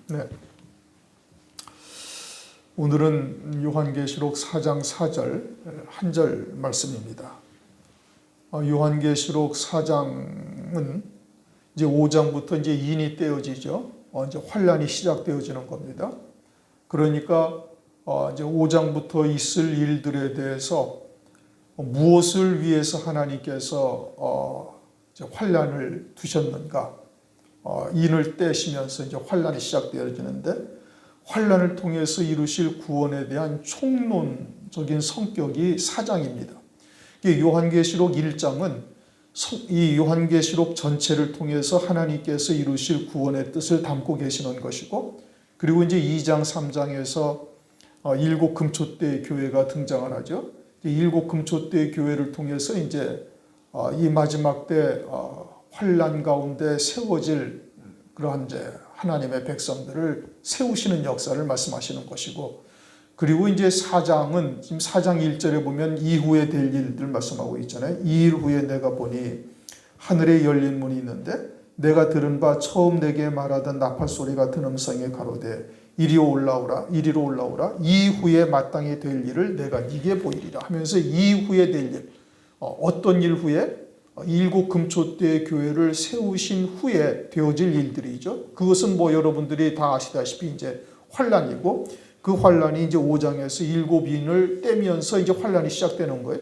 네. 오늘은 요한계시록 4장 4절 한 절 말씀입니다. 요한계시록 4장은 이제 5장부터 이제 인이 떼어지죠. 이제 환란이 시작되어지는 겁니다. 그러니까 이제 5장부터 있을 일들에 대해서 무엇을 위해서 하나님께서 환란을 두셨는가, 인을 떼시면서 이제 환란이 시작되어지는데, 환란을 통해서 이루실 구원에 대한 총론적인 성격이 4장입니다. 요한계시록 1장은 이 요한계시록 전체를 통해서 하나님께서 이루실 구원의 뜻을 담고 계시는 것이고, 그리고 이제 2장 3장에서 일곱 금초대의 교회가 등장을 하죠. 일곱 금초대의 교회를 통해서 이제 이 마지막 때 환란 가운데 세워질 그러한 이제 하나님의 백성들을 세우시는 역사를 말씀하시는 것이고, 그리고 이제 4장은 지금 4장 1절에 보면 이후에 될 일들 말씀하고 있잖아요. 이 일 후에 내가 보니 하늘에 열린 문이 있는데 내가 들은 바 처음 내게 말하던 나팔 소리 같은 음성이 가로되 이리로 올라오라. 이후에 마땅히 될 일을 내가 네게 보이리라 하면서 이후에 될 일, 어떤 일 후에? 일곱 금초대의 교회를 세우신 후에 되어질 일들이죠. 그것은 뭐 여러분들이 다 아시다시피 이제 환란이고, 그 환란이 이제 5장에서 일곱 인을 떼면서 이제 환란이 시작되는 거예요.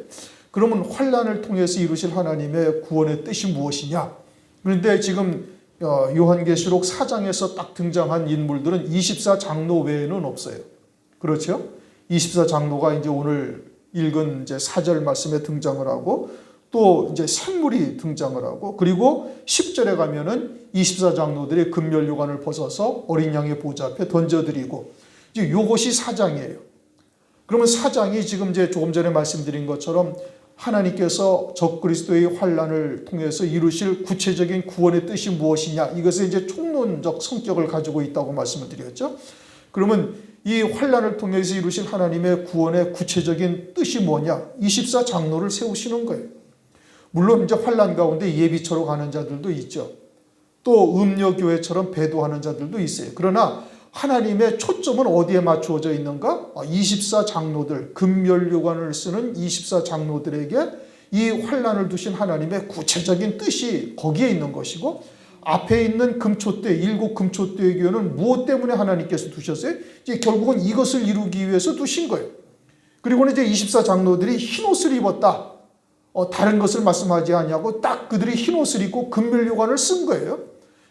그러면 환란을 통해서 이루실 하나님의 구원의 뜻이 무엇이냐? 그런데 지금 요한계시록 4장에서 딱 등장한 인물들은 24장로 외에는 없어요. 그렇죠? 24장로가 이제 오늘 읽은 이제 4절 말씀에 등장을 하고, 또 이제 생물이 등장을 하고, 그리고 10절에 가면은 24장로들이 금면류관을 벗어서 어린 양의 보좌 앞에 던져드리고, 이제 이것이 4장이에요. 그러면 4장이 지금 이제 조금 전에 말씀드린 것처럼 하나님께서 적그리스도의 환란을 통해서 이루실 구체적인 구원의 뜻이 무엇이냐, 이것의 이제 총론적 성격을 가지고 있다고 말씀을 드렸죠. 그러면 이 환란을 통해서 이루실 하나님의 구원의 구체적인 뜻이 뭐냐? 24장로를 세우시는 거예요. 물론 이제 환란 가운데 예비처로 가는 자들도 있죠. 또 음녀교회처럼 배도하는 자들도 있어요. 그러나 하나님의 초점은 어디에 맞추어져 있는가? 24장로들, 금면류관을 쓰는 24장로들에게 이 환란을 두신 하나님의 구체적인 뜻이 거기에 있는 것이고, 앞에 있는 금초대, 일곱 금초대의 교회는 무엇 때문에 하나님께서 두셨어요? 이제 결국은 이것을 이루기 위해서 두신 거예요. 그리고는 이제 24장로들이 흰옷을 입었다. 다른 것을 말씀하지 않냐고 딱 그들이 흰옷을 입고 금면류관을 쓴 거예요.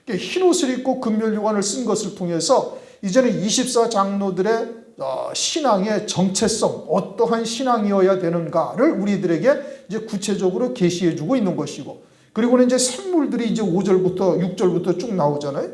흰옷을 입고 금면류관을 쓴 것을 통해서 이제는 24장로들의 신앙의 정체성, 어떠한 신앙이어야 되는가를 우리들에게 이제 구체적으로 계시해 주고 있는 것이고, 그리고는 이제 생물들이 이제 5절부터 6절부터 쭉 나오잖아요.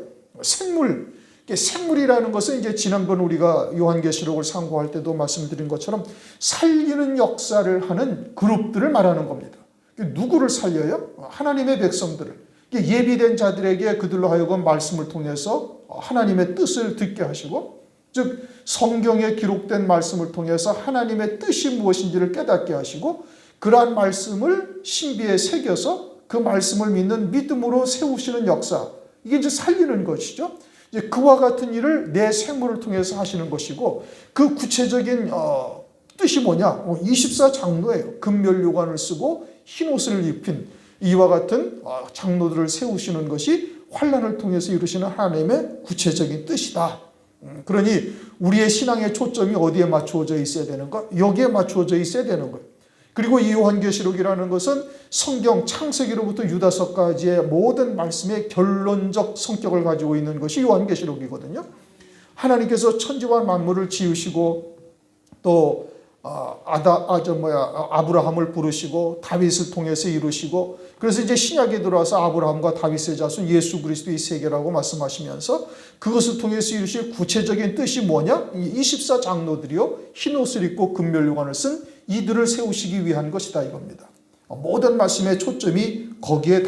생물이라는 것은 이제 지난번 우리가 요한계시록을 상고할 때도 말씀드린 것처럼 살리는 역사를 하는 그룹들을 말하는 겁니다. 누구를 살려요? 하나님의 백성들을. 예비된 자들에게 그들로 하여금 말씀을 통해서 하나님의 뜻을 듣게 하시고, 즉 성경에 기록된 말씀을 통해서 하나님의 뜻이 무엇인지를 깨닫게 하시고, 그러한 말씀을 신비에 새겨서 그 말씀을 믿는 믿음으로 세우시는 역사, 이게 이제 살리는 것이죠. 이제 그와 같은 일을 내 생물을 통해서 하시는 것이고, 그 구체적인 뜻이 뭐냐? 24장로예요. 금면류관을 쓰고 흰옷을 입힌 이와 같은 장로들을 세우시는 것이 환란을 통해서 이루시는 하나님의 구체적인 뜻이다. 그러니 우리의 신앙의 초점이 어디에 맞추어져 있어야 되는가? 여기에 맞추어져 있어야 되는 거예요. 그리고 이 요한계시록이라는 것은 성경 창세기로부터 유다서까지의 모든 말씀의 결론적 성격을 가지고 있는 것이 요한계시록이거든요. 하나님께서 천지와 만물을 지으시고, 또 아브라함을 부르시고 다윗을 통해서 이루시고, 그래서 이제 신약에 들어와서 아브라함과 다윗의 자손 예수 그리스도의 세계라고 말씀하시면서 그것을 통해서 이루실 구체적인 뜻이 뭐냐? 24장로들이요, 흰옷을 입고 금면류관을 쓴 이들을 세우시기 위한 것이다, 이겁니다. 모든 말씀의 초점이 거기에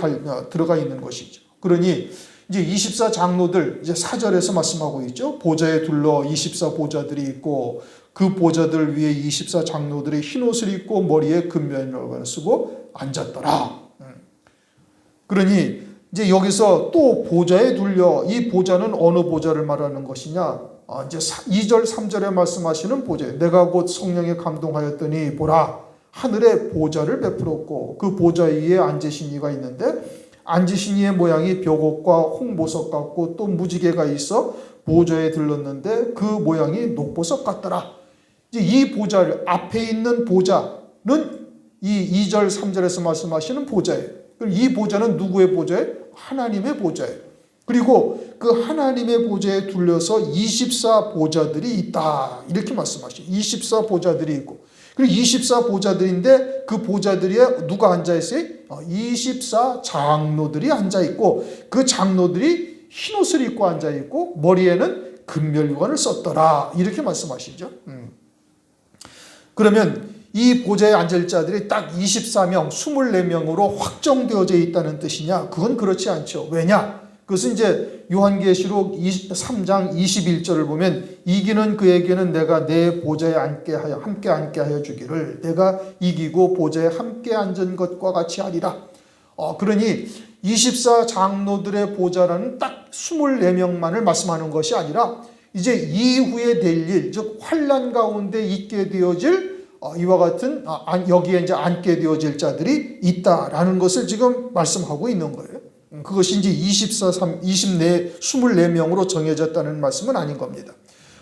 들어가 있는 것이죠. 그러니 이제 24장로들, 이제 4절에서 말씀하고 있죠. 보좌에 둘러 24보좌들이 있고, 그 보좌들 위에 24장로들이 흰옷을 입고 머리에 금면류관을 쓰고 앉았더라. 그러니 이제 여기서 또 보좌에 둘려, 이 보좌는 어느 보좌를 말하는 것이냐? 이제 2절, 3절에 말씀하시는 보좌. 내가 곧 성령에 감동하였더니 보라, 하늘에 보좌를 베풀었고 그 보좌 위에 앉으신 이가 있는데 앉으신 이의 모양이 벽옥과 홍보석 같고 또 무지개가 있어 보좌에 들렀는데 그 모양이 녹보석 같더라. 이제 이 보좌를, 앞에 있는 보좌는 이 2절, 3절에서 말씀하시는 보좌예요. 그럼 이 보좌는 누구의 보좌예요? 하나님의 보좌예요. 그리고 그 하나님의 보좌에 둘러서 24보좌들이 있다. 이렇게 말씀하시죠. 24보좌들이 있고. 그리고 24보좌들인데 그 보좌들에 누가 앉아있어요? 24장로들이 앉아있고 그 장로들이 흰옷을 입고 앉아있고 머리에는 금멸관을 썼더라. 이렇게 말씀하시죠. 그러면 이 보좌에 앉을 자들이 딱 24명, 24명으로 확정되어져 있다는 뜻이냐? 그건 그렇지 않죠. 왜냐? 그것은 이제 요한계시록 3장 21절을 보면 이기는 그에게는 내가 내 보좌에 함께 앉게 하여 주기를 내가 이기고 보좌에 함께 앉은 것과 같이 하리라. 그러니 24장로들의 보좌라는 딱 24명만을 말씀하는 것이 아니라 이제 이후에 될 일, 즉 환난 가운데 있게 되어질 이와 같은 여기에 이제 앉게 되어질 자들이 있다라는 것을 지금 말씀하고 있는 거예요. 그것이 이제 24명으로 정해졌다는 말씀은 아닌 겁니다.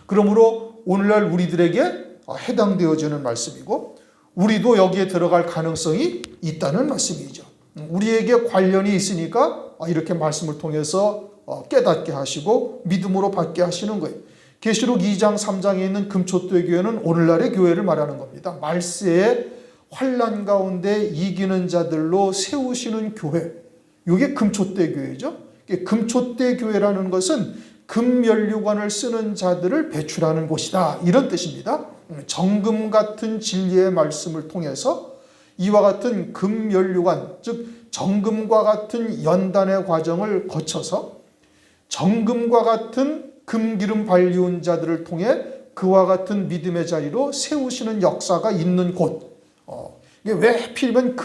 그러므로 오늘날 우리들에게 해당되어지는 말씀이고 우리도 여기에 들어갈 가능성이 있다는 말씀이죠. 우리에게 관련이 있으니까 이렇게 말씀을 통해서 깨닫게 하시고 믿음으로 받게 하시는 거예요. 계시록 2장 3장에 있는 금초대 교회는 오늘날의 교회를 말하는 겁니다. 말세에 환난 가운데 이기는 자들로 세우시는 교회. 이게 금초대 교회죠. 금초대 교회라는 것은 금연류관을 쓰는 자들을 배출하는 곳이다. 이런 뜻입니다. 정금 같은 진리의 말씀을 통해서 이와 같은 금연류관, 즉 정금과 같은 연단의 과정을 거쳐서 정금과 같은 금기름 발리운 자들을 통해 그와 같은 믿음의 자리로 세우시는 역사가 있는 곳. 이게 왜 하필이면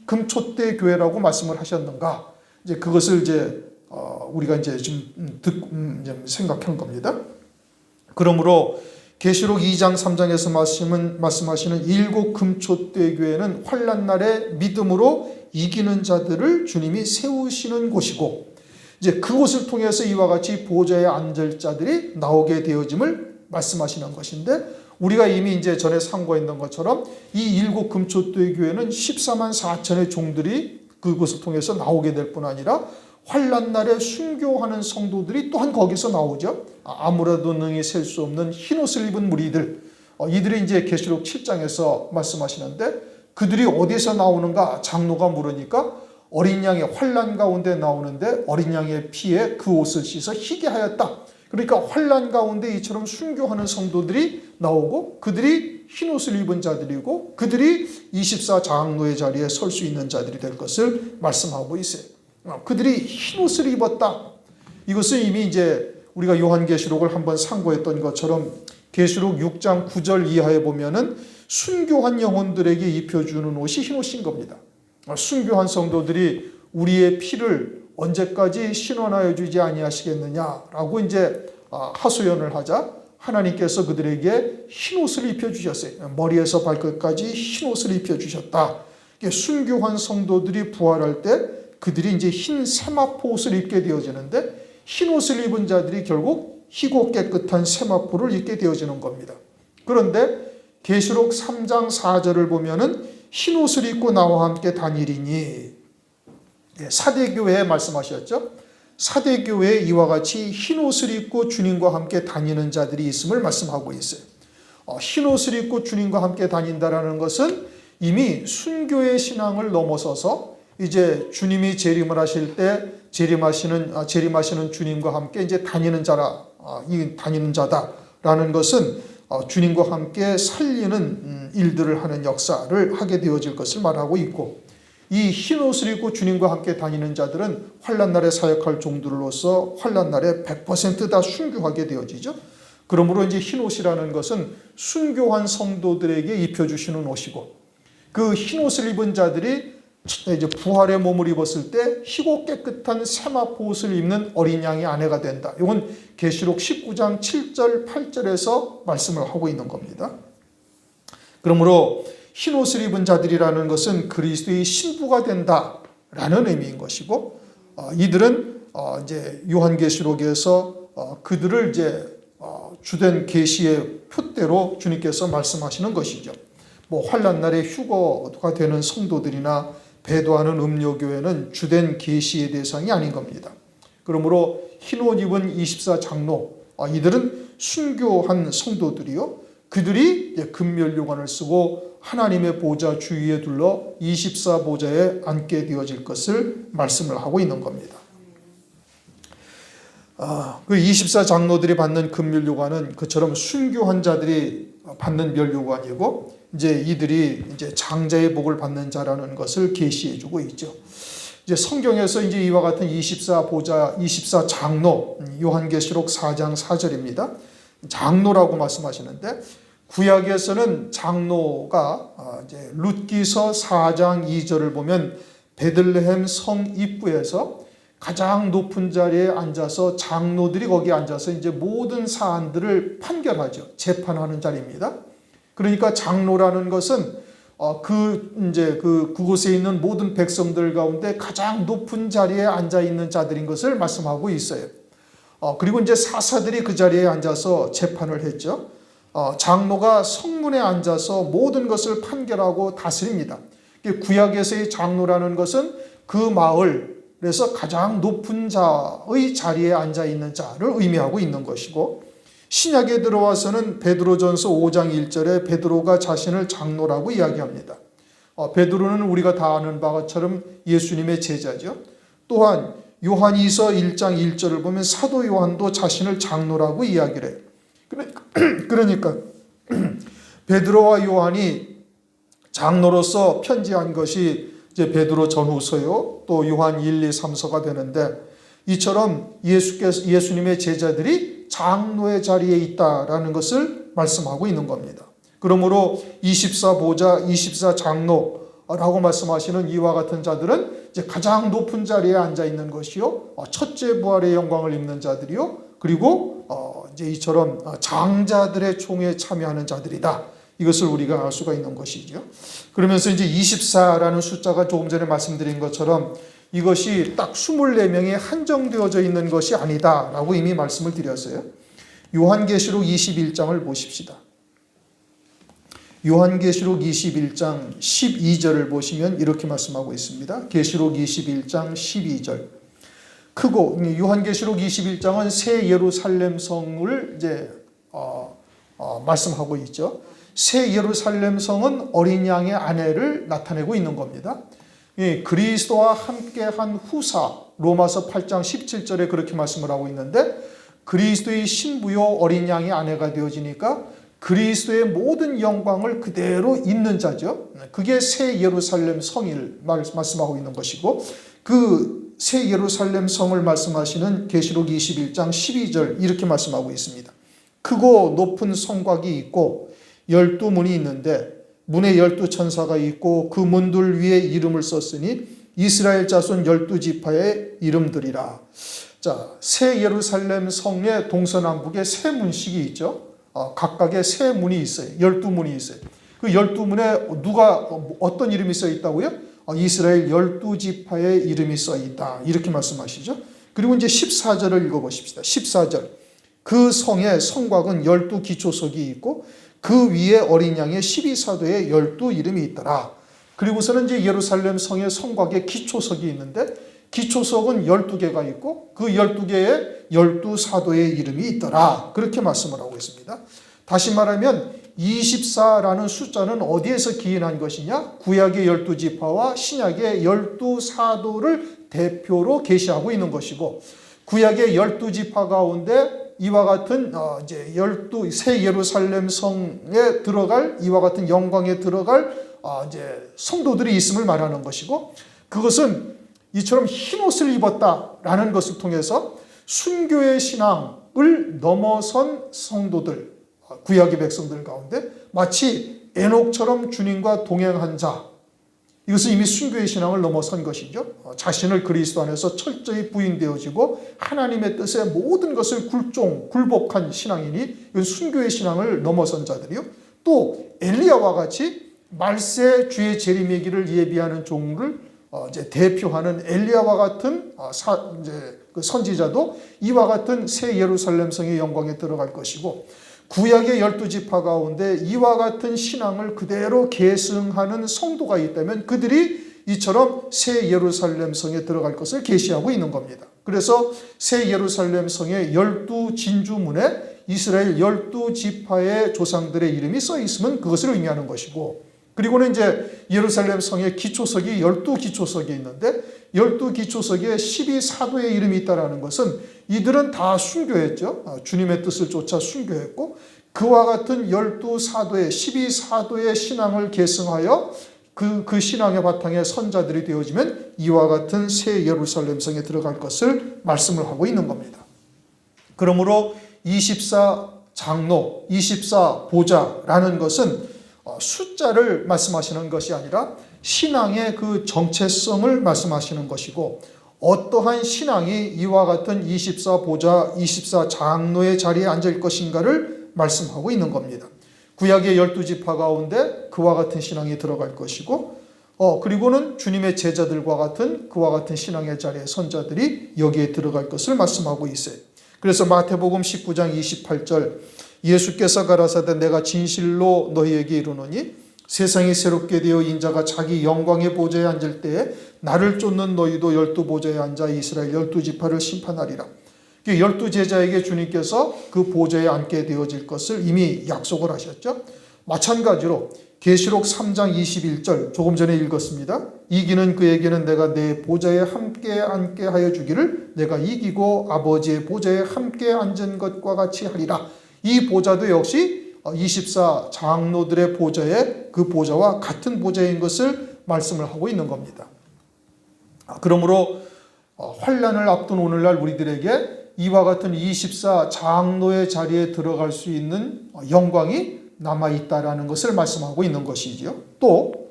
금초대 교회라고 말씀을 하셨는가? 이제 그것을 이제 우리가 이제 좀 생각한 겁니다. 그러므로 계시록 2장 3장에서 말씀하시는 7 금초대 교회는 환난 날에 믿음으로 이기는 자들을 주님이 세우시는 곳이고 이제 그곳을 통해서 이와 같이 보좌에 앉을 자들이 나오게 되어짐을 말씀하시는 것인데 우리가 이미 이제 전에 상고했던 것처럼 이 7 금초대 교회는 14만 4천의 종들이 그곳을 통해서 나오게 될 뿐 아니라 환난 날에 순교하는 성도들이 또한 거기서 나오죠. 아무래도 능히 셀 수 없는 흰옷을 입은 무리들. 이들이 이제 계시록 7장에서 말씀하시는데 그들이 어디서 나오는가 장로가 물으니까 어린 양의 환난 가운데 나오는데 어린 양의 피에 그 옷을 씻어 희게 하였다. 그러니까 환난 가운데 이처럼 순교하는 성도들이 나오고 그들이 흰옷을 입은 자들이고 그들이 24장로의 자리에 설 수 있는 자들이 될 것을 말씀하고 있어요. 그들이 흰옷을 입었다. 이것은 이미 이제 우리가 요한계시록을 한번 상고했던 것처럼 계시록 6장 9절 이하에 보면은 순교한 영혼들에게 입혀주는 옷이 흰옷인 겁니다. 순교한 성도들이 우리의 피를 언제까지 신원하여 주지 아니하시겠느냐라고 이제 하소연을 하자 하나님께서 그들에게 흰옷을 입혀주셨어요. 머리에서 발끝까지 흰옷을 입혀주셨다. 순교한 성도들이 부활할 때 그들이 이제 흰 세마포 옷을 입게 되어지는데 흰옷을 입은 자들이 결국 희고 깨끗한 세마포를 입게 되어지는 겁니다. 그런데 계시록 3장 4절을 보면은 흰옷을 입고 나와 함께 다니리니 사대교회에 말씀하셨죠. 사대교회에 이와 같이 흰옷을 입고 주님과 함께 다니는 자들이 있음을 말씀하고 있어요. 흰옷을 입고 주님과 함께 다닌다라는 것은 이미 순교의 신앙을 넘어서서 이제 주님이 재림을 하실 때 재림하시는 주님과 함께 이제 다니는 자다라는 것은 주님과 함께 살리는 일들을 하는 역사를 하게 되어질 것을 말하고 있고 이 흰옷을 입고 주님과 함께 다니는 자들은 환난 날에 사역할 종들로서 환난 날에 100% 다 순교하게 되어지죠. 그러므로 이제 흰옷이라는 것은 순교한 성도들에게 입혀주시는 옷이고 그 흰옷을 입은 자들이 이제 부활의 몸을 입었을 때 희고 깨끗한 세마포 옷을 입는 어린 양의 아내가 된다. 이건 계시록 19장 7절 8절에서 말씀을 하고 있는 겁니다. 그러므로 흰 옷을 입은 자들이라는 것은 그리스도의 신부가 된다라는 의미인 것이고, 이들은 이제 요한계시록에서 그들을 이제 주된 계시의 표대로 주님께서 말씀하시는 것이죠. 뭐 환난 날에 휴거가 되는 성도들이나 배도하는 음료교회는 주된 계시의 대상이 아닌 겁니다. 그러므로 흰 옷 입은 24장로, 이들은 순교한 성도들이요, 그들이 금면류관을 쓰고 하나님의 보좌 주위에 둘러 24보좌에 앉게 되어질 것을 말씀을 하고 있는 겁니다. 그 24장로들이 받는 금면류관은 그처럼 순교한 자들이 받는 면류관이고, 이제 이들이 이제 장자의 복을 받는 자라는 것을 계시해 주고 있죠. 이제 성경에서 이제 이와 같은 24보좌, 24장로, 요한계시록 4장 4절입니다. 장로라고 말씀하시는데, 구약에서는 장로가 이제 룻기서 4장 2절을 보면 베들레헴 성 입구에서 가장 높은 자리에 앉아서 장로들이 거기에 앉아서 이제 모든 사안들을 판결하죠. 재판하는 자리입니다. 그러니까 장로라는 것은 그곳에 있는 모든 백성들 가운데 가장 높은 자리에 앉아 있는 자들인 것을 말씀하고 있어요. 그리고 이제 사사들이 그 자리에 앉아서 재판을 했죠. 장로가 성문에 앉아서 모든 것을 판결하고 다스립니다. 구약에서의 장로라는 것은 그 마을에서 가장 높은 자의 자리에 앉아 있는 자를 의미하고 있는 것이고, 신약에 들어와서는 베드로전서 5장 1절에 베드로가 자신을 장로라고 이야기합니다. 베드로는 우리가 다 아는 바처럼 예수님의 제자죠. 또한 요한이서 1장 1절을 보면 사도 요한도 자신을 장로라고 이야기를 해요. 그러니까 베드로와 요한이 장로로서 편지한 것이 이제 베드로 전후서요, 또 요한 1, 2, 3서가 되는데, 이처럼 예수님의 제자들이 장로의 자리에 있다라는 것을 말씀하고 있는 겁니다. 그러므로 24보좌, 24장로라고 말씀하시는 이와 같은 자들은 이제 가장 높은 자리에 앉아 있는 것이요, 첫째 부활의 영광을 입는 자들이요, 그리고 이제 이처럼 장자들의 총회에 참여하는 자들이다. 이것을 우리가 알 수가 있는 것이죠. 그러면서 이제 24라는 숫자가 조금 전에 말씀드린 것처럼 이것이 딱 24명이 한정되어져 있는 것이 아니다라고 이미 말씀을 드렸어요. 요한계시록 21장을 보십시다. 요한계시록 21장 12절을 보시면 이렇게 말씀하고 있습니다. 계시록 21장 12절. 크고, 요한계시록 21장은 새 예루살렘 성을 이제 말씀하고 있죠. 새 예루살렘 성은 어린 양의 아내를 나타내고 있는 겁니다. 그리스도와 함께한 후사, 로마서 8장 17절에 그렇게 말씀을 하고 있는데, 그리스도의 신부요 어린 양의 아내가 되어지니까 그리스도의 모든 영광을 그대로 있는 자죠. 그게 새 예루살렘 성을 말씀하고 있는 것이고, 그 새 예루살렘 성을 말씀하시는 계시록 21장 12절 이렇게 말씀하고 있습니다. 크고 높은 성곽이 있고 12문이 있는데 문에 12천사가 있고 그 문들 위에 이름을 썼으니 이스라엘 자손 12지파의 이름들이라. 자, 새 예루살렘 성의 동서남북에 세 문씩이 있죠. 각각의 세 문이 있어요. 12문이 있어요. 그 12문에 누가 어떤 이름이 써 있다고요? 이스라엘 12지파의 이름이 써 있다. 이렇게 말씀하시죠. 그리고 이제 14절을 읽어보십시다. 14절. 그 성의 성곽은 12기초석이 있고 그 위에 어린 양의 12사도의 12 이름이 있더라. 그리고서는 이제 예루살렘 성의 성곽에 기초석이 있는데 기초석은 12개가 있고 그 12개의 12사도의 이름이 있더라. 그렇게 말씀을 하고 있습니다. 다시 말하면 24라는 숫자는 어디에서 기인한 것이냐? 구약의 12지파와 신약의 12사도를 대표로 계시하고 있는 것이고, 구약의 12지파 가운데 이와 같은 이제 새 예루살렘 성에 들어갈 이와 같은 영광에 들어갈 이제 성도들이 있음을 말하는 것이고, 그것은 이처럼 흰 옷을 입었다라는 것을 통해서 순교의 신앙을 넘어선 성도들, 구약의 백성들 가운데 마치 에녹처럼 주님과 동행한 자, 이것은 이미 순교의 신앙을 넘어선 것이죠. 자신을 그리스도 안에서 철저히 부인되어지고 하나님의 뜻에 모든 것을 굴복한 신앙이니 이건 순교의 신앙을 넘어선 자들이요. 또 엘리야와 같이 말세 주의 재림이기를 예비하는 종을 이제 대표하는 엘리야와 같은 그 선지자도 이와 같은 새 예루살렘 성의 영광에 들어갈 것이고, 구약의 12지파 가운데 이와 같은 신앙을 그대로 계승하는 성도가 있다면 그들이 이처럼 새 예루살렘 성에 들어갈 것을 계시하고 있는 겁니다. 그래서 새 예루살렘 성의 12진주문에 이스라엘 12지파의 조상들의 이름이 써 있으면 그것을 의미하는 것이고, 그리고는 이제 예루살렘 성의 기초석이 12기초석이 있는데 12기초석에 12사도의 이름이 있다는 것은 이들은 다 순교했죠. 주님의 뜻을 쫓아 순교했고, 그와 같은 12사도의 12사도의 신앙을 계승하여 그 신앙의 바탕에 선자들이 되어지면 이와 같은 새 예루살렘 성에 들어갈 것을 말씀을 하고 있는 겁니다. 그러므로 24장로, 24보좌라는 것은 숫자를 말씀하시는 것이 아니라 신앙의 그 정체성을 말씀하시는 것이고, 어떠한 신앙이 이와 같은 24보좌, 24장로의 자리에 앉을 것인가를 말씀하고 있는 겁니다. 구약의 12지파 가운데 그와 같은 신앙이 들어갈 것이고, 그리고는 주님의 제자들과 같은 그와 같은 신앙의 자리에 선자들이 여기에 들어갈 것을 말씀하고 있어요. 그래서 마태복음 19장 28절 예수께서 가라사대 내가 진실로 너희에게 이르노니 세상이 새롭게 되어 인자가 자기 영광의 보좌에 앉을 때에 나를 쫓는 너희도 12보좌에 앉아 이스라엘 12지파를 심판하리라. 12제자에게 주님께서 그 보좌에 앉게 되어질 것을 이미 약속을 하셨죠. 마찬가지로 계시록 3장 21절 조금 전에 읽었습니다. 이기는 그에게는 내가 내 보좌에 함께 앉게 하여 주기를 내가 이기고 아버지의 보좌에 함께 앉은 것과 같이 하리라. 이 보좌도 역시 24장로들의 보좌에 그 보좌와 같은 보좌인 것을 말씀을 하고 있는 겁니다. 그러므로 환난을 앞둔 오늘날 우리들에게 이와 같은 24장로의 자리에 들어갈 수 있는 영광이 남아있다라는 것을 말씀하고 있는 것이지요. 또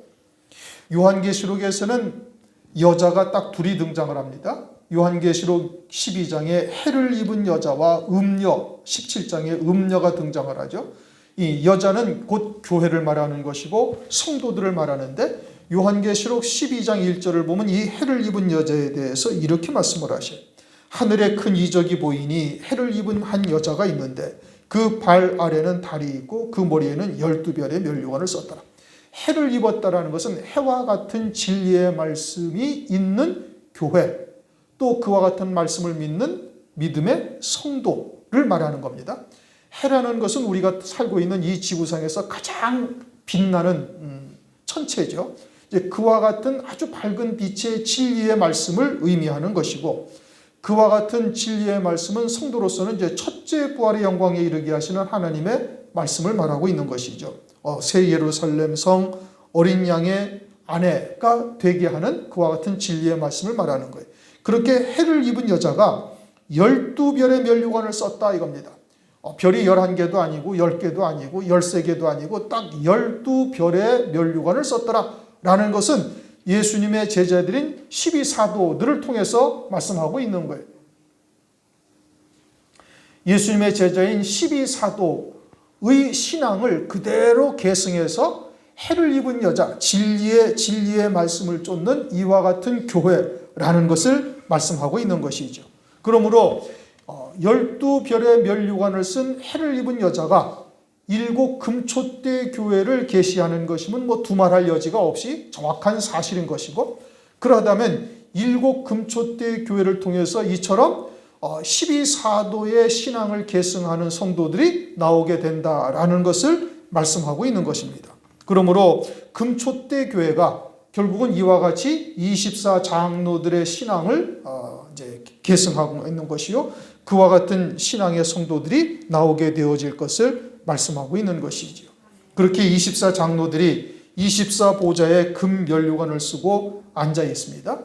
요한계시록에서는 여자가 딱 둘이 등장을 합니다. 요한계시록 12장에 해를 입은 여자와 음녀, 17장에 음녀가 등장을 하죠. 이 여자는 곧 교회를 말하는 것이고 성도들을 말하는데, 요한계시록 12장 1절을 보면 이 해를 입은 여자에 대해서 이렇게 말씀을 하셔요. 하늘에 큰 이적이 보이니 해를 입은 한 여자가 있는데 그 발 아래는 달이 있고 그 머리에는 12별의 면류관을 썼더라. 해를 입었다라는 것은 해와 같은 진리의 말씀이 있는 교회, 또 그와 같은 말씀을 믿는 믿음의 성도를 말하는 겁니다. 해라는 것은 우리가 살고 있는 이 지구상에서 가장 빛나는 천체죠. 이제 그와 같은 아주 밝은 빛의 진리의 말씀을 의미하는 것이고, 그와 같은 진리의 말씀은 성도로서는 이제 첫째 부활의 영광에 이르게 하시는 하나님의 말씀을 말하고 있는 것이죠. 새 예루살렘 성 어린 양의 아내가 되게 하는 그와 같은 진리의 말씀을 말하는 거예요. 그렇게 해를 입은 여자가 12별의 면류관을 썼다 이겁니다. 별이 11개도 아니고 10개도 아니고 13개도 아니고 딱 12별의 면류관을 썼더라 라는 것은 예수님의 제자들인 12사도들을 통해서 말씀하고 있는 거예요. 예수님의 제자인 12사도의 신앙을 그대로 계승해서 해를 입은 여자, 진리의 말씀을 쫓는 이와 같은 교회라는 것을 말씀하고 있는 것이죠. 그러므로 12별의 면류관을 쓴 해를 입은 여자가 7 금초대 교회를 계시하는 것이면 뭐 두말할 여지가 없이 정확한 사실인 것이고, 그러다면 7 금초대 교회를 통해서 이처럼 12사도의 신앙을 계승하는 성도들이 나오게 된다라는 것을 말씀하고 있는 것입니다. 그러므로 금초대 교회가 결국은 이와 같이 24장로들의 신앙을 이제 계승하고 있는 것이요, 그와 같은 신앙의 성도들이 나오게 되어질 것을 말씀하고 있는 것이지요. 그렇게 24장로들이 24보좌에 금 면류관을 쓰고 앉아 있습니다.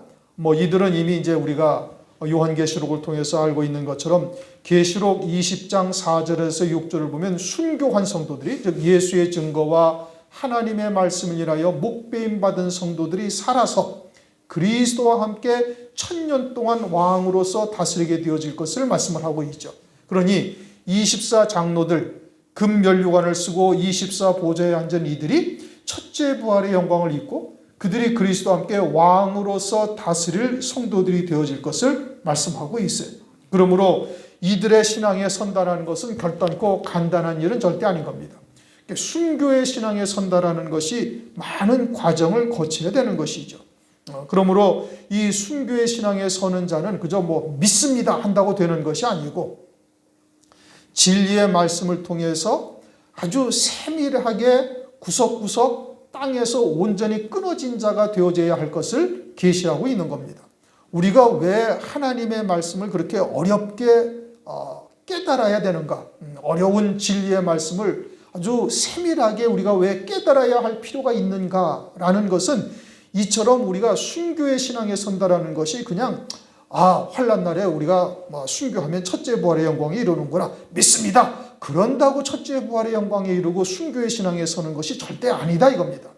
이들은 이미 이제 우리가 요한계시록을 통해서 알고 있는 것처럼 계시록 20장 4절에서 6절을 보면 순교한 성도들이, 즉 예수의 증거와 하나님의 말씀을 인하여 목배임 받은 성도들이 살아서 그리스도와 함께 1000년 동안 왕으로서 다스리게 되어질 것을 말씀을 하고 있죠. 그러니 24 장로들, 금면류관을 쓰고 24 보좌에 앉은 이들이 첫째 부활의 영광을 입고 그들이 그리스도와 함께 왕으로서 다스릴 성도들이 되어질 것을 말씀하고 있어요. 그러므로 이들의 신앙에 선다라는 것은 결단코 간단한 일은 절대 아닌 겁니다. 순교의 신앙에 선다라는 것이 많은 과정을 거쳐야 되는 것이죠. 그러므로 이 순교의 신앙에 서는 자는 그저 믿습니다 한다고 되는 것이 아니고 진리의 말씀을 통해서 아주 세밀하게 구석구석 땅에서 온전히 끊어진 자가 되어져야 할 것을 계시하고 있는 겁니다. 우리가 왜 하나님의 말씀을 그렇게 어렵게 깨달아야 되는가? 어려운 진리의 말씀을 아주 세밀하게 우리가 왜 깨달아야 할 필요가 있는가라는 것은 이처럼 우리가 순교의 신앙에 선다라는 것이 그냥 환난 날에 우리가 순교하면 첫째 부활의 영광에 이르는구나 믿습니다. 그런다고 첫째 부활의 영광에 이르고 순교의 신앙에 서는 것이 절대 아니다 이겁니다.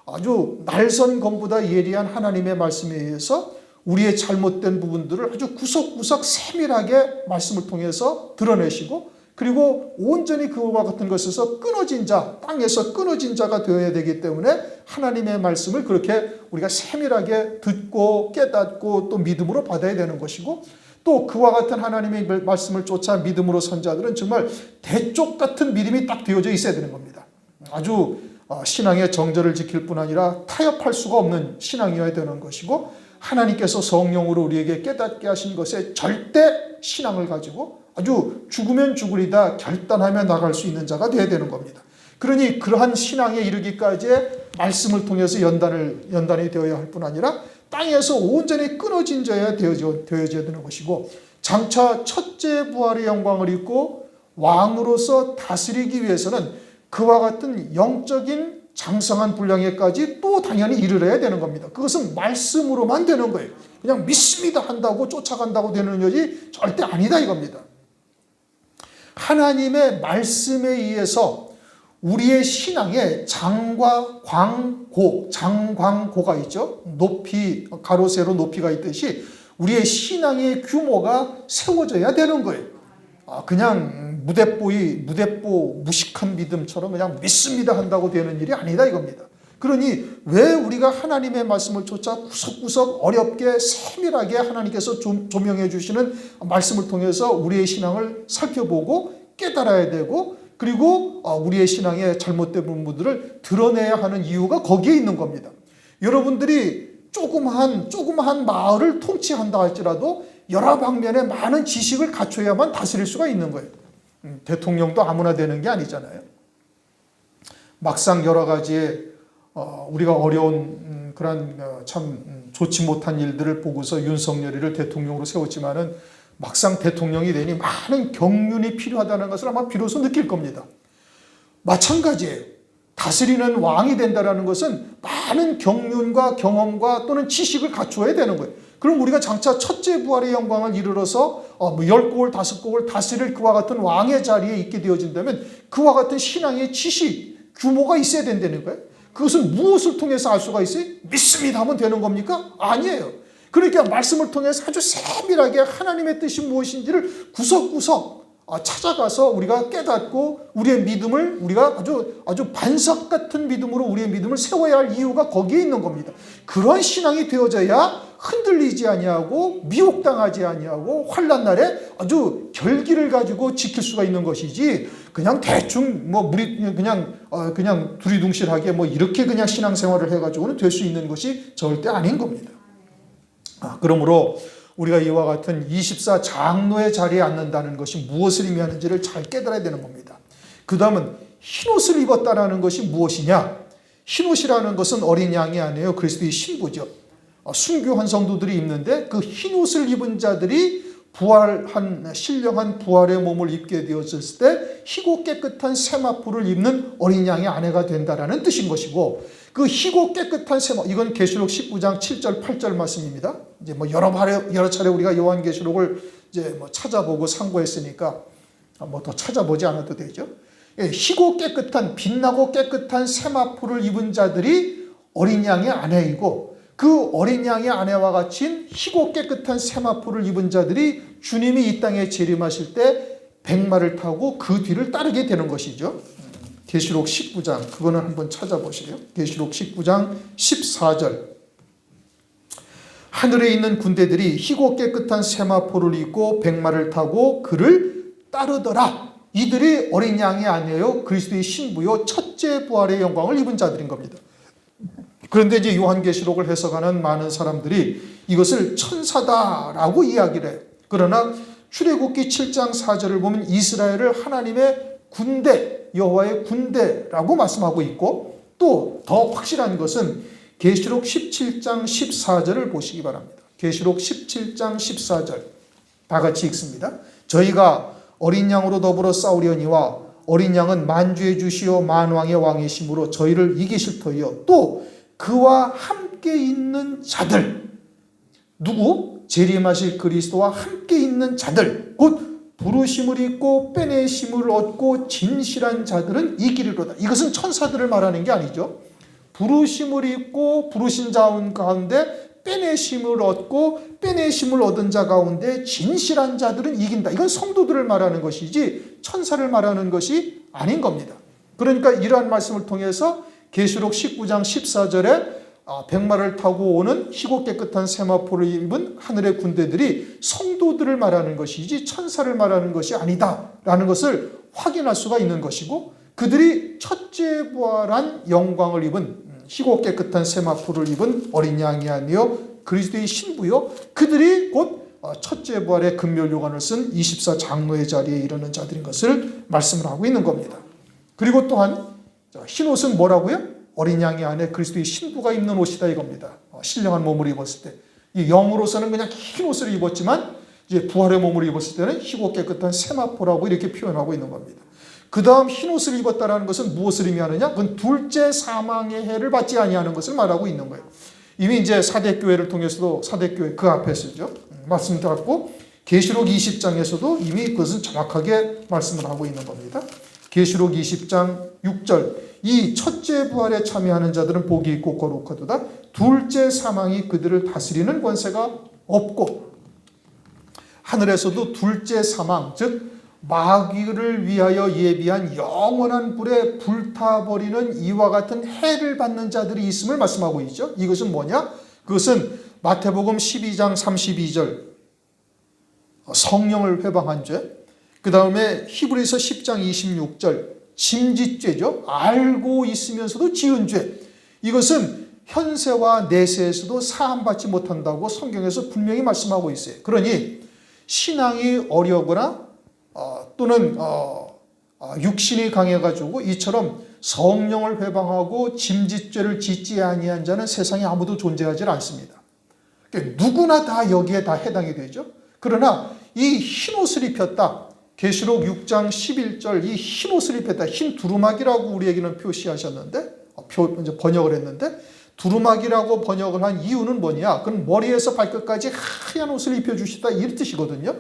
아주 날선 검보다 예리한 하나님의 말씀에 의해서 우리의 잘못된 부분들을 아주 구석구석 세밀하게 말씀을 통해서 드러내시고 그리고 온전히 그와 같은 것에서 끊어진 자, 땅에서 끊어진 자가 되어야 되기 때문에 하나님의 말씀을 그렇게 우리가 세밀하게 듣고 깨닫고 또 믿음으로 받아야 되는 것이고 또 그와 같은 하나님의 말씀을 쫓아 믿음으로 선 자들은 정말 대쪽 같은 믿음이 딱 되어져 있어야 되는 겁니다. 아주 신앙의 정절을 지킬 뿐 아니라 타협할 수가 없는 신앙이어야 되는 것이고 하나님께서 성령으로 우리에게 깨닫게 하신 것에 절대 신앙을 가지고 아주 죽으면 죽으리다 결단하며 나갈 수 있는 자가 되어야 되는 겁니다. 그러니 그러한 신앙에 이르기까지의 말씀을 통해서 연단이 되어야 할 뿐 아니라 땅에서 온전히 끊어진 자야 되어져야 되는 것이고 장차 첫째 부활의 영광을 입고 왕으로서 다스리기 위해서는 그와 같은 영적인 장성한 분량에까지 또 당연히 이르러야 되는 겁니다. 그것은 말씀으로만 되는 거예요. 그냥 믿습니다 한다고 쫓아간다고 되는 것이 절대 아니다 이겁니다. 하나님의 말씀에 의해서 우리의 신앙에 장과 광고, 장광고가 있죠. 높이, 가로 세로 높이가 있듯이 우리의 신앙의 규모가 세워져야 되는 거예요. 그냥 무대뽀 무식한 믿음처럼 그냥 믿습니다 한다고 되는 일이 아니다 이겁니다. 그러니 왜 우리가 하나님의 말씀을 쫓아 구석구석 어렵게 세밀하게 하나님께서 조명해 주시는 말씀을 통해서 우리의 신앙을 살펴보고 깨달아야 되고 그리고 우리의 신앙의 잘못된 부분들을 드러내야 하는 이유가 거기에 있는 겁니다. 여러분들이 조그마한 마을을 통치한다 할지라도 여러 방면에 많은 지식을 갖춰야만 다스릴 수가 있는 거예요. 대통령도 아무나 되는 게 아니잖아요. 막상 여러 가지의 우리가 어려운 그런 참 좋지 못한 일들을 보고서 윤석열이를 대통령으로 세웠지만은 막상 대통령이 되니 많은 경륜이 필요하다는 것을 아마 비로소 느낄 겁니다. 마찬가지예요. 다스리는 왕이 된다는 것은 많은 경륜과 경험과 또는 지식을 갖추어야 되는 거예요. 그럼 우리가 장차 첫째 부활의 영광을 이르러서 10곡을 5곡을 다스릴 그와 같은 왕의 자리에 있게 되어진다면 그와 같은 신앙의 지식, 규모가 있어야 된다는 거예요. 그것은 무엇을 통해서 알 수가 있어요? 믿습니다 하면 되는 겁니까? 아니에요. 그러니까 말씀을 통해서 아주 세밀하게 하나님의 뜻이 무엇인지를 구석구석 찾아가서 우리가 깨닫고 우리의 믿음을 우리가 아주 반석 같은 믿음으로 우리의 믿음을 세워야 할 이유가 거기에 있는 겁니다. 그런 신앙이 되어져야 흔들리지 아니하고 미혹당하지 아니하고 환난 날에 아주 결기를 가지고 지킬 수가 있는 것이지 그냥 대충 그냥 두리둥실하게 이렇게 그냥 신앙생활을 해가지고는 될 수 있는 것이 절대 아닌 겁니다. 그러므로 우리가 이와 같은 24 장로의 자리에 앉는다는 것이 무엇을 의미하는지를 잘 깨달아야 되는 겁니다. 그 다음은 흰옷을 입었다라는 것이 무엇이냐? 흰옷이라는 것은 어린 양이 아니에요. 그리스도의 신부죠. 순교한 성도들이 입는데 그 흰옷을 입은 자들이 신령한 부활의 몸을 입게 되었을 때 희고 깨끗한 세마포를 입는 어린 양의 아내가 된다라는 뜻인 것이고 그 희고 깨끗한 세마포 이건 계시록 19장 7절 8절 말씀입니다. 이제 여러 차례 우리가 요한계시록을 이제 찾아보고 상고했으니까 더 찾아보지 않아도 되죠. 희고 깨끗한 빛나고 깨끗한 세마포를 입은 자들이 어린 양의 아내이고 그 어린 양의 아내와 같이 희고 깨끗한 세마포를 입은 자들이 주님이 이 땅에 재림하실 때 백마를 타고 그 뒤를 따르게 되는 것이죠. 계시록 19장 그거는 한번 찾아보세요. 계시록 19장 14절 하늘에 있는 군대들이 희고 깨끗한 세마포를 입고 백마를 타고 그를 따르더라. 이들이 어린 양이 아니에요. 그리스도의 신부요 첫째 부활의 영광을 입은 자들인 겁니다. 그런데 이제 요한계시록을 해석하는 많은 사람들이 이것을 천사다라고 이야기를 해요. 그러나 출애굽기 7장 4절을 보면 이스라엘을 하나님의 군대, 여호와의 군대라고 말씀하고 있고 또 더 확실한 것은 계시록 17장 14절을 보시기 바랍니다. 계시록 17장 14절 다 같이 읽습니다. 저희가 어린 양으로 더불어 싸우려니와 어린 양은 만주의 주시오 만왕의 왕이심으로 저희를 이기실 터이요 또 그와 함께 있는 자들 누구? 재림하실 그리스도와 함께 있는 자들 곧 부르심을 입고 빼내심을 얻고 진실한 자들은 이기리로다. 이것은 천사들을 말하는 게 아니죠. 부르심을 입고 부르신 자 가운데 빼내심을 얻고 빼내심을 얻은 자 가운데 진실한 자들은 이긴다. 이건 성도들을 말하는 것이지 천사를 말하는 것이 아닌 겁니다. 그러니까 이러한 말씀을 통해서 계시록 19장 14절에 백마를 타고 오는 희고 깨끗한 세마포를 입은 하늘의 군대들이 성도들을 말하는 것이지 천사를 말하는 것이 아니다라는 것을 확인할 수가 있는 것이고 그들이 첫째 부활한 영광을 입은 희고 깨끗한 세마포를 입은 어린 양이 아니요 그리스도의 신부요 그들이 곧 첫째 부활의 금멸요관을 쓴 24장로의 자리에 이르는 자들인 것을 말씀을 하고 있는 겁니다. 그리고 또한 흰옷은 뭐라고요? 어린 양이 안에 그리스도의 신부가 입는 옷이다 이겁니다. 신령한 몸을 입었을 때 이 영으로서는 그냥 흰옷을 입었지만 이제 부활의 몸을 입었을 때는 희고 깨끗한 세마포라고 이렇게 표현하고 있는 겁니다. 그 다음 흰옷을 입었다라는 것은 무엇을 의미하느냐? 그건 둘째 사망의 해를 받지 아니하는 것을 말하고 있는 거예요. 이미 이제 사대교회를 통해서도 사대교회 그 앞에서죠. 말씀드렸고 계시록 20장에서도 이미 그것은 정확하게 말씀을 하고 있는 겁니다. 계시록 20장 6절 이 첫째 부활에 참여하는 자들은 복이 있고 거룩하도다. 둘째 사망이 그들을 다스리는 권세가 없고 하늘에서도 둘째 사망 즉 마귀를 위하여 예비한 영원한 불에 불타버리는 이와 같은 해를 받는 자들이 있음을 말씀하고 있죠. 이것은 뭐냐? 그것은 마태복음 12장 32절 성령을 회방한 죄, 그 다음에 히브리서 10장 26절 짐짓죄죠. 알고 있으면서도 지은 죄. 이것은 현세와 내세에서도 사함받지 못한다고 성경에서 분명히 말씀하고 있어요. 그러니 신앙이 어려거나 또는 육신이 강해가지고 이처럼 성령을 회방하고 짐짓죄를 짓지 아니한 자는 세상에 아무도 존재하지 않습니다. 그러니까 누구나 다 여기에 다 해당이 되죠. 그러나 이 흰옷을 입혔다. 계시록 6장 11절 이 흰옷을 입혔다. 흰 두루마기라고 우리에게는 표시하셨는데 이제 번역을 했는데 두루마기라고 번역을 한 이유는 뭐냐? 그건 머리에서 발끝까지 하얀 옷을 입혀주시다 이런 뜻이거든요.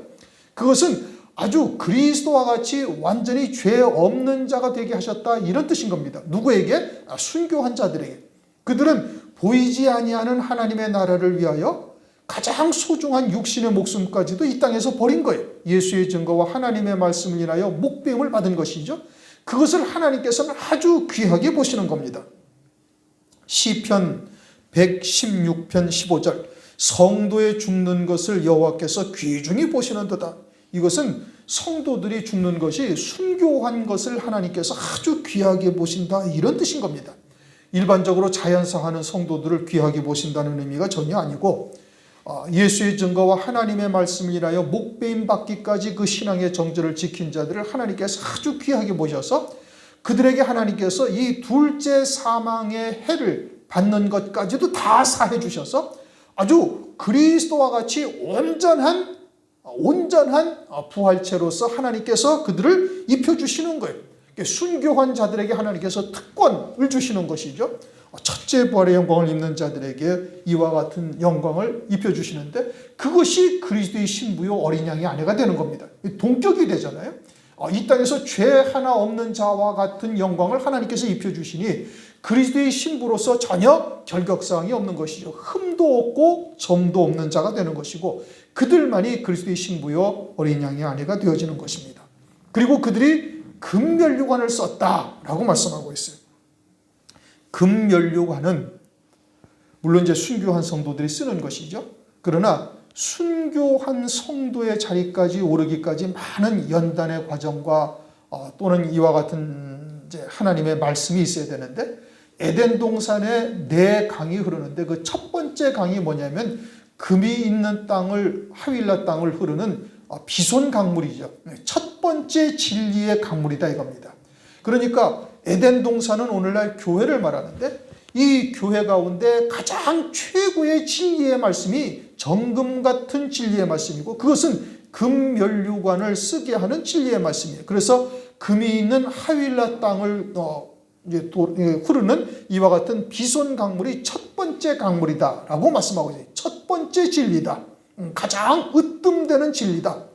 그것은 아주 그리스도와 같이 완전히 죄 없는 자가 되게 하셨다 이런 뜻인 겁니다. 누구에게? 순교한 자들에게. 그들은 보이지 아니하는 하나님의 나라를 위하여 가장 소중한 육신의 목숨까지도 이 땅에서 버린 거예요. 예수의 증거와 하나님의 말씀을 인하여 목배임을 받은 것이죠. 그것을 하나님께서는 아주 귀하게 보시는 겁니다. 시편 116편 15절 성도의 죽는 것을 여호와께서 귀중히 보시는도다. 이것은 성도들이 죽는 것이 순교한 것을 하나님께서 아주 귀하게 보신다 이런 뜻인 겁니다. 일반적으로 자연사하는 성도들을 귀하게 보신다는 의미가 전혀 아니고 예수의 증거와 하나님의 말씀을 인하여 목배임 받기까지 그 신앙의 정절을 지킨 자들을 하나님께서 아주 귀하게 보셔서 그들에게 하나님께서 이 둘째 사망의 해를 받는 것까지도 다 사해 주셔서 아주 그리스도와 같이 온전한 부활체로서 하나님께서 그들을 입혀주시는 거예요. 순교한 자들에게 하나님께서 특권을 주시는 것이죠. 첫째 부활의 영광을 입는 자들에게 이와 같은 영광을 입혀주시는데 그것이 그리스도의 신부요 어린 양의 아내가 되는 겁니다. 동격이 되잖아요. 이 땅에서 죄 하나 없는 자와 같은 영광을 하나님께서 입혀주시니 그리스도의 신부로서 전혀 결격사항이 없는 것이죠. 흠도 없고 점도 없는 자가 되는 것이고 그들만이 그리스도의 신부요 어린 양의 아내가 되어지는 것입니다. 그리고 그들이 금면류관을 썼다라고 말씀하고 있어요. 금면류관은 물론 이제 순교한 성도들이 쓰는 것이죠. 그러나 순교한 성도의 자리까지 오르기까지 많은 연단의 과정과 또는 이와 같은 이제 하나님의 말씀이 있어야 되는데 에덴 동산에 네 강이 흐르는데 그 첫 번째 강이 뭐냐면 금이 있는 땅을 하윌라 땅을 흐르는 비손 강물이죠. 첫 번째 진리의 강물이다 이겁니다. 그러니까 에덴 동산은 오늘날 교회를 말하는데 이 교회 가운데 가장 최고의 진리의 말씀이 정금 같은 진리의 말씀이고 그것은 금면류관을 쓰게 하는 진리의 말씀이에요. 그래서 금이 있는 하윌라 땅을 흐르는 이와 같은 비손 강물이 첫 번째 강물이다라고 말씀하고 있어요. 첫 번째 진리다. 가장 으뜸되는 진리다.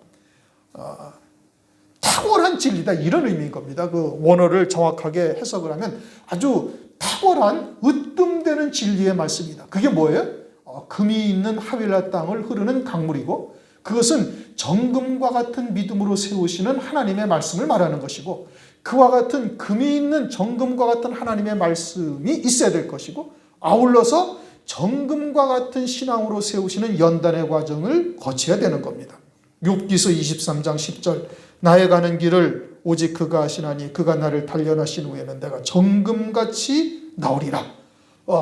탁월한 진리다. 이런 의미인 겁니다. 그 원어를 정확하게 해석을 하면 아주 탁월한 으뜸되는 진리의 말씀이다. 그게 뭐예요? 금이 있는 하윌라 땅을 흐르는 강물이고 그것은 정금과 같은 믿음으로 세우시는 하나님의 말씀을 말하는 것이고 그와 같은 금이 있는 정금과 같은 하나님의 말씀이 있어야 될 것이고 아울러서 정금과 같은 신앙으로 세우시는 연단의 과정을 거쳐야 되는 겁니다. 욥기서 23장 10절 나의 가는 길을 오직 그가 하시나니 그가 나를 단련하신 후에는 내가 정금같이 나오리라.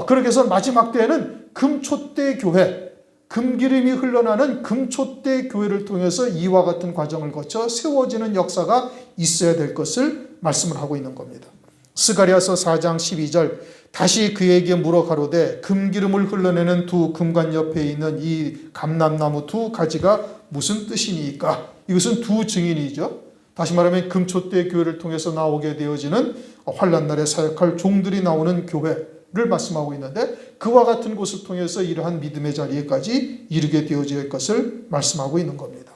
그렇게 해서 마지막 때에는 금촛대 교회, 금기름이 흘러나는 금촛대 교회를 통해서 이와 같은 과정을 거쳐 세워지는 역사가 있어야 될 것을 말씀을 하고 있는 겁니다. 스가랴서 4장 12절 다시 그에게 물어 가로되 금기름을 흘러내는 두 금관 옆에 있는 이 감람나무 두 가지가 무슨 뜻이니까? 이것은 두 증인이죠. 다시 말하면 금촛대 교회를 통해서 나오게 되어지는 환난날에 사역할 종들이 나오는 교회를 말씀하고 있는데 그와 같은 곳을 통해서 이러한 믿음의 자리에까지 이르게 되어질 것을 말씀하고 있는 겁니다.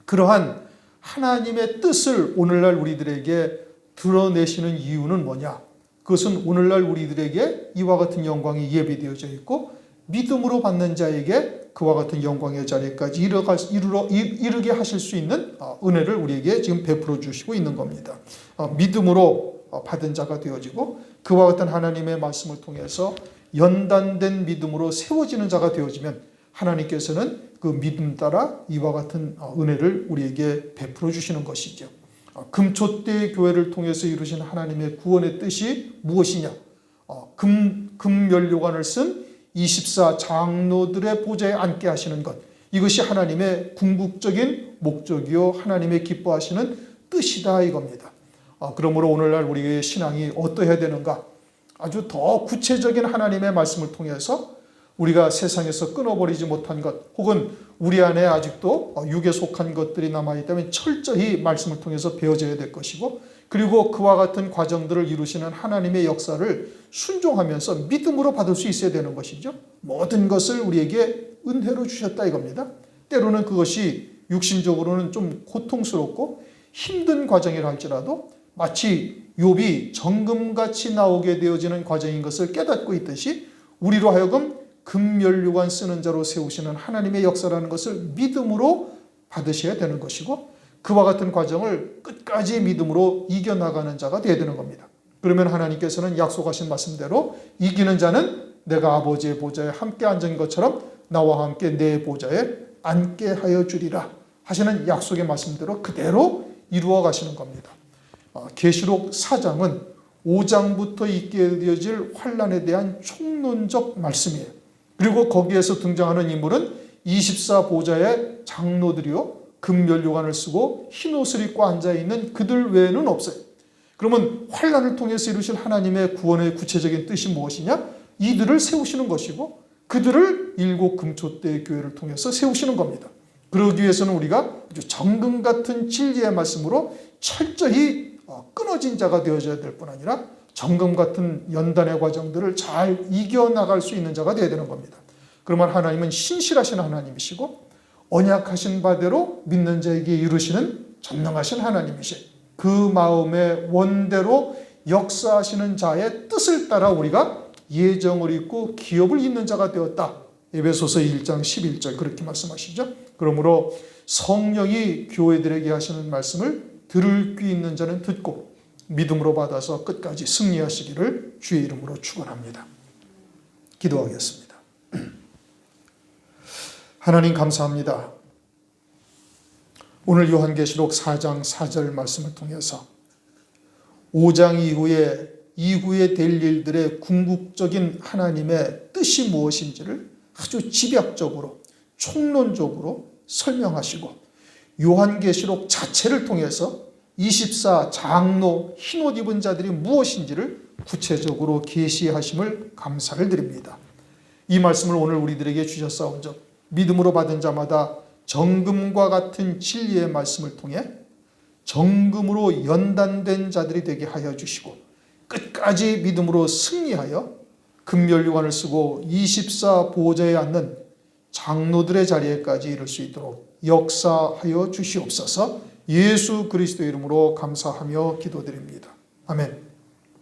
그러한 하나님의 뜻을 오늘날 우리들에게 드러내시는 이유는 뭐냐? 그것은 오늘날 우리들에게 이와 같은 영광이 예비되어져 있고 믿음으로 받는 자에게 그와 같은 영광의 자리까지 이르게 하실 수 있는 은혜를 우리에게 지금 베풀어 주시고 있는 겁니다. 믿음으로 받은 자가 되어지고 그와 같은 하나님의 말씀을 통해서 연단된 믿음으로 세워지는 자가 되어지면 하나님께서는 그 믿음 따라 이와 같은 은혜를 우리에게 베풀어 주시는 것이죠. 금촛대 교회를 통해서 이루신 하나님의 구원의 뜻이 무엇이냐? 금면류관을 쓴 24 장로들의 보좌에 앉게 하시는 것. 이것이 하나님의 궁극적인 목적이요 하나님의 기뻐하시는 뜻이다 이겁니다. 그러므로 오늘날 우리의 신앙이 어떠해야 되는가? 아주 더 구체적인 하나님의 말씀을 통해서 우리가 세상에서 끊어버리지 못한 것 혹은 우리 안에 아직도 육에 속한 것들이 남아있다면 철저히 말씀을 통해서 배워져야 될 것이고 그리고 그와 같은 과정들을 이루시는 하나님의 역사를 순종하면서 믿음으로 받을 수 있어야 되는 것이죠. 모든 것을 우리에게 은혜로 주셨다 이겁니다. 때로는 그것이 육신적으로는 좀 고통스럽고 힘든 과정이라 할지라도 마치 욥이 정금같이 나오게 되어지는 과정인 것을 깨닫고 있듯이 우리로 하여금 금면류관 쓰는 자로 세우시는 하나님의 역사라는 것을 믿음으로 받으셔야 되는 것이고 그와 같은 과정을 끝까지 믿음으로 이겨나가는 자가 되어야 되는 겁니다. 그러면 하나님께서는 약속하신 말씀대로 이기는 자는 내가 아버지의 보좌에 함께 앉은 것처럼 나와 함께 내 보좌에 앉게 하여 주리라 하시는 약속의 말씀대로 그대로 이루어 가시는 겁니다. 계시록 4장은 5장부터 있게 되어질 환난에 대한 총론적 말씀이에요. 그리고 거기에서 등장하는 인물은 24 보좌의 장로들이요 금면류관을 쓰고 흰옷을 입고 앉아있는 그들 외에는 없어요. 그러면 환난을 통해서 이루신 하나님의 구원의 구체적인 뜻이 무엇이냐? 이들을 세우시는 것이고 그들을 일곱 금촛대 교회를 통해서 세우시는 겁니다. 그러기 위해서는 우리가 아주 정금 같은 진리의 말씀으로 철저히 끊어진 자가 되어져야 될 뿐 아니라 정금 같은 연단의 과정들을 잘 이겨나갈 수 있는 자가 되어야 되는 겁니다. 그러면 하나님은 신실하신 하나님이시고 언약하신 바대로 믿는 자에게 이루시는 전능하신 하나님이신 그 마음의 원대로 역사하시는 자의 뜻을 따라 우리가 예정을 잇고 기업을 잇는 자가 되었다. 에베소서 1장 11절 그렇게 말씀하시죠. 그러므로 성령이 교회들에게 하시는 말씀을 들을 귀 있는 자는 듣고 믿음으로 받아서 끝까지 승리하시기를 주의 이름으로 축원합니다. 기도하겠습니다. 하나님 감사합니다. 오늘 요한계시록 4장 4절 말씀을 통해서 5장 이후에 될 일들의 궁극적인 하나님의 뜻이 무엇인지를 아주 집약적으로 총론적으로 설명하시고 요한계시록 자체를 통해서 24 장로 흰옷 입은 자들이 무엇인지를 구체적으로 계시하심을 감사를 드립니다. 이 말씀을 오늘 우리들에게 주셨사온즉 믿음으로 받은 자마다 정금과 같은 진리의 말씀을 통해 정금으로 연단된 자들이 되게 하여 주시고 끝까지 믿음으로 승리하여 금멸류관을 쓰고 24 보좌에 앉는 장로들의 자리에까지 이를 수 있도록 역사하여 주시옵소서. 예수 그리스도의 이름으로 감사하며 기도드립니다. 아멘.